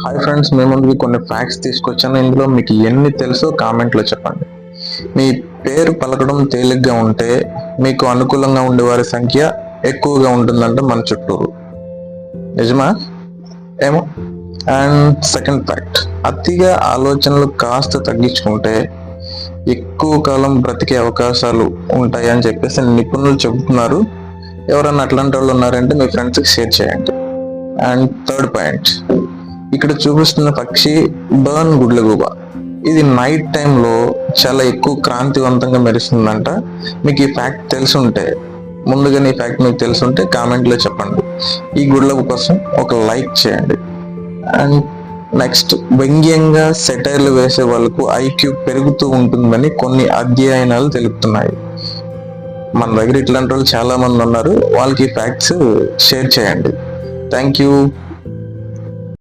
Hi friends, మీ ముందుకి కొన్ని facts తీసుకొచ్చాను. ఇందులో మీకు ఎన్ని తెలుసో కామెంట్లో చెప్పండి. మీ పేరు పలకడం తేలిగ్గా ఉంటే మీకు అనుకూలంగా ఉండే వారి సంఖ్య ఎక్కువగా ఉంటుందంట మన చుట్టూరు. నిజమా? ఏమో. అండ్ సెకండ్ ఫ్యాక్ట్, అతిగా ఆలోచనలు కాస్త తగ్గించుకుంటే ఎక్కువ కాలం బ్రతికే అవకాశాలు ఉంటాయని చెప్పేసి నిపుణులు చెబుతున్నారు. ఎవరన్నా అట్లాంటి వాళ్ళు ఉన్నారంటే మీ ఫ్రెండ్స్కి షేర్ చేయండి. అండ్ థర్డ్ పాయింట్, ఇక్కడ చూపిస్తున్న పక్షి బర్న్ గుడ్లగూబ. ఇది నైట్ టైంలో చాలా ఎక్కువ కాంతివంతంగా మెరుస్తుందంట. మీకు ఈ ఫ్యాక్ట్ తెలుసుంటే, ముందుగానే ఈ ఫ్యాక్ట్ మీకు తెలుసుంటే కామెంట్లో చెప్పండి. ఈ గుడ్లగూబ కోసం ఒక లైక్ చేయండి. అండ్ నెక్స్ట్, వ్యంగ్యంగా సెటైర్లు వేసే వాళ్ళకు ఐక్యూ పెరుగుతూ ఉంటుందని కొన్ని అధ్యయనాలు తెలుపుతున్నాయి. మన దగ్గర ఇట్లాంటి వాళ్ళు చాలా మంది ఉన్నారు. వాళ్ళకి ఫ్యాక్ట్స్ షేర్ చేయండి. Thank you.